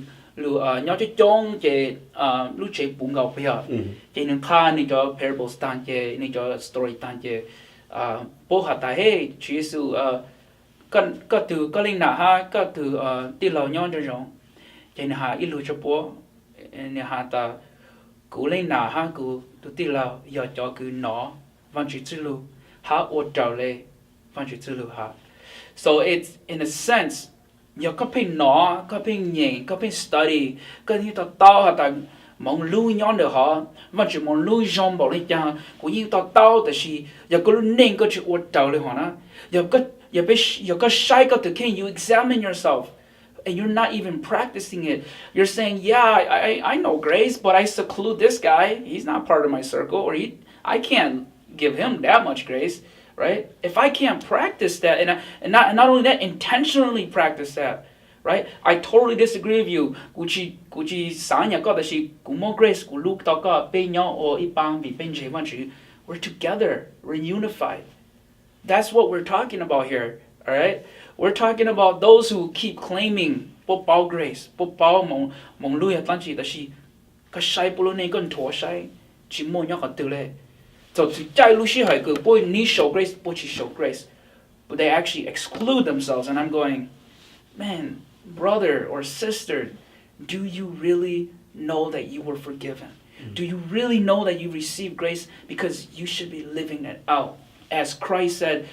nhon cho trong chế lúc chế bùng gạo bây giờ, chế nên khá nên cho parables tan chế nên cho story tan chế, bố hạt ta hey chỉ sự có từ có linh nào ha có từ tiền lâu nhon cho rồi cho nên ha ít lưu cho bố nên ha ta cú linh nào ha cú từ tiền lâu giờ cho cứ nó văn chữ chữ lưu ha ở trào lệ văn chữ chữ lưu ha so it's in a sense giờ có phải nó có phải nhảy có phải study có như ta tao ha ta mong lưu nhon được họ văn chữ mong lưu trong bảo linh cha cũng như ta taoแต่สิgiờ có nên có chữ ở trào lệ họ nó giờ có you got shy got the king. You examine yourself, and you're not even practicing it. You're saying, "Yeah, I know grace, but I seclude this guy. He's not part of my circle, or I can't give him that much grace, right? If I can't practice that, and not only that, intentionally practice that, right? I totally disagree with you. Gucci sanya got the more grace. Gu look ta ka pe nhau or ipang bi pen je wan chu. We're together. We're unified." That's what we're talking about here, all right? We're talking about those who keep claiming bộ bao grace, bộ bao mong lui hạt chỉ là gì, cái sai bộ này còn thua sai, chỉ muốn nhắc từ lệ, so chỉ trái lui sĩ hay cứ bôi ní show grace, bôi chỉ show grace, but they actually exclude themselves, and I'm going, man, brother or sister, do you really know that you were forgiven? Do you really know that you received grace? Because you should be living it out. As Christ said,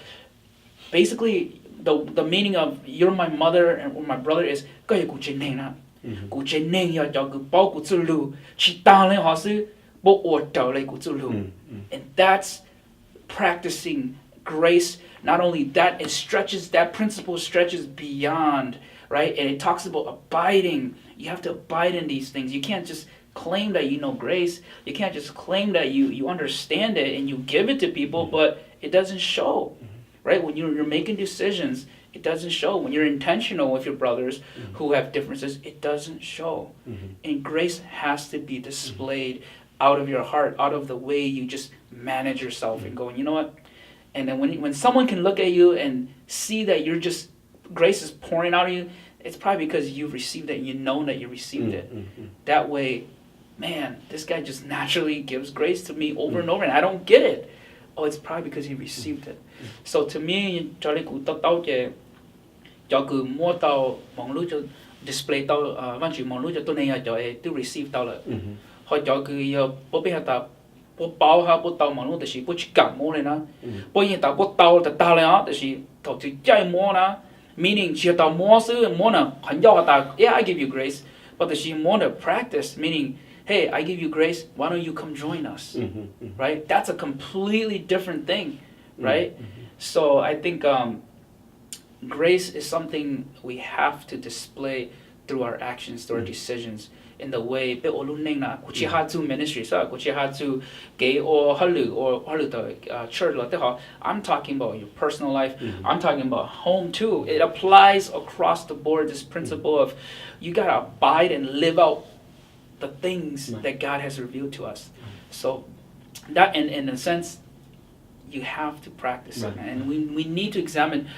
basically the meaning of you're my mother and my brother is cái cụ chế nên á, cụ chế nên ya cho cụ bao cụ chữ lưu, chỉ ta lên họ sư bộ ở trở lại cụ chữ lưu, and that's practicing grace. Not only that, it stretches, that principle stretches beyond, right? And it talks about abiding. You have to abide in these things. You can't just claim that you know grace. You can't just claim that you understand it and you give it to people, but it doesn't show, right? When you're making decisions, it doesn't show. When you're intentional with your brothers who have differences, it doesn't show. And grace has to be displayed out of your heart, out of the way you just manage yourself and going, you know what? And then when someone can look at you and see that you're just, grace is pouring out of you, it's probably because you've received it and you know that you received it. That way, man, this guy just naturally gives grace to me over and over, and I don't get it. Oh, it's probably because he received it. So to me, Charlie cũng tao che cho cứ mua tao mong lúc cho display tao văn chỉ mong lúc cho tôi này cho tôi receive tao là họ cho cứ bố biết tao bố bao ha bố tao mong lúc thì bố chỉ cảm mua này na bố hiện tao bố tao là tao là đó thì tao chỉ chạy mua na meaning chỉ tao mua sự mua nè hắn do ta yeah I give you grace but she more to practice meaning hey I give you grace why don't you come join us right that's a completely different thing right so I think grace is something we have to display through our actions through our decisions in the way be oluneng na kuchi ha to ministry so kuchi ha to gay or halu the church la te I'm talking about your personal life I'm talking about home too it applies across the board this principle of you got to abide and live out the things that God has revealed to us so that in a sense you have to practice it and we need to examine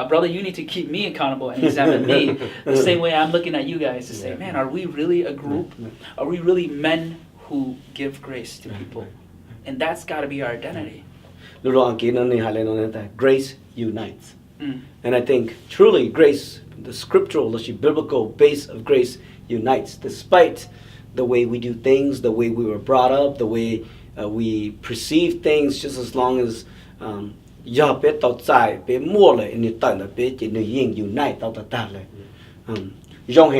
brother you need to keep me accountable and examine me the same way I'm looking at you guys to say man are we really a group are we really men who give grace to people and that's got to be our identity grace unites and I think truly grace the scriptural the biblical base of grace unites despite the way we do things the way we were brought up the way we perceive things just as long as do bé tao sai bé mua lại như tận là bé chỉ người yên unite tao ta lại dòng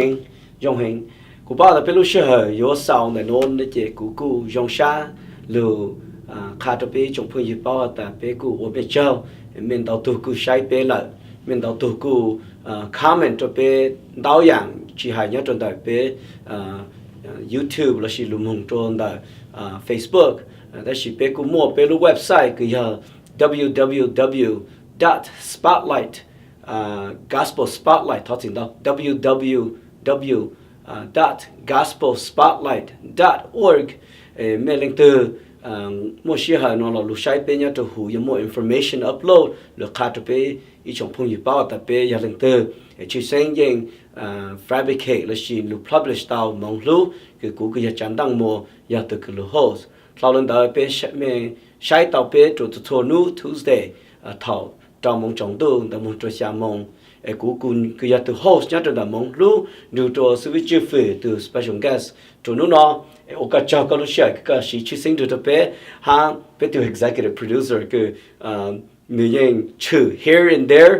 hình của ba là bé lúc xưa yếu sau này nôn để chế của dòng xa lưu khá cho bé trong phương diện bao ta bé của bé châu mình đầu tư của sai bé lại mình đầu tư của comment cho bé đào dạng chỉ hay nhớ trong đời bé YouTube là chỉ lùm hồng trong đời Facebook đó chỉ bé của mua bé lúc website cái www.spotlight gospelspotlight thoát đó www.gospelspotlight.org mẹ lên từ mua xe hàng nó là lúc sai bé nhá cho hữu more information upload được khá cho bé ý trong phong nhiệt bao tập bé giờ lên từ chỉ xem rằng fabricate là chỉ lúc publish tao mong lúc cái cú cái chẳng đăng mua giờ từ cái lúc host sau lần đó bé sai tao bé cho tôi nu Tuesday thảo trong mong trọng tương tại mong cho xa mong cú cái giờ từ host nhá cho mong lúc dù cho sự việc Cheufue từ special guest cho nó ở cả cho cái lúc share cái chỉ sinh được bé ha bé từ executive producer cái người dân chữ here and there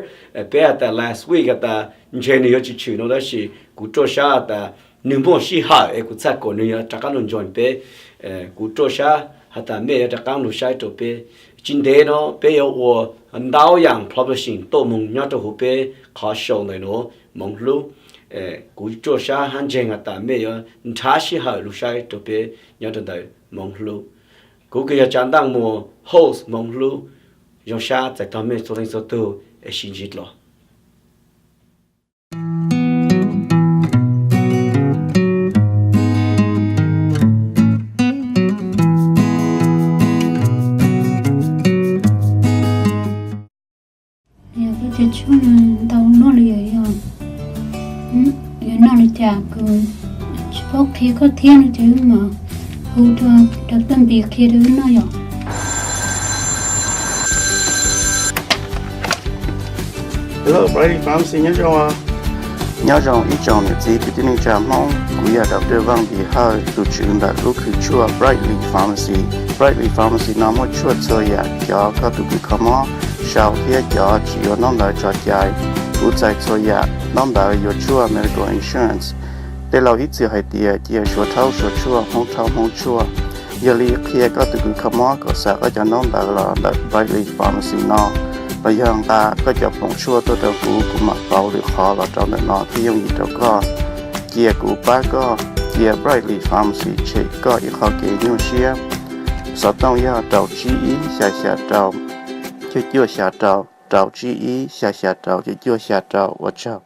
bé at that last week at that Jenny chỉ chữ nó là chỉ cú cho xa ta nếu mà chỉ hỏi cú chắc còn nữa chắc chắn join bé cú cho xa hay ta mẹ chắc chắn lúc sai cho bé chính thế nó bé ở đào yang publishing tổ mong nhớ cho hụt bé khó show này nó mong lúc cú cho xa han jeng hay ta mẹ thà chỉ hỏi lúc sai cho bé nhớ cho đời mong lúc cú cái chẳng đang mua host mong lúc dòng xa tại thằng mẹ số linh số tu xin dịch lo cái chú tao nó lìa rồi nó là chả cười có khi có thiên chứ mà hú cho đặc tâm biệt kia đứa nó rồi Hello, Brady Farm xin nhớ rằng ít chồng những gì bị tin trả mong của nhà đọc đưa Vang bị hơi từ trường đã lúc khi chua Brightly Pharmacy nằm ở chua chơi ya cho các tụi bị khám ó sau khi cho chỉ có năm đời cho chạy tụi chạy chơi ya năm đời có chua medical insurance để lâu ít giờ hay tiệt số thâu số chua không chua giờ li khi các tụi bị khám ó có sẽ có cho năm đời là Brightly Pharmacy nó bây giờ ta có cho phòng chua tôi đầu cũ của mặt bảo được khó là trong nó thì dùng gì đâu có kia của ba có kia Brightly Pharmacy chỉ có ít khó kể nhiều xíu sau đó ya đầu chi ý xa đầu chưa xa đầu chi ý xa đầu chưa xa đầu và chào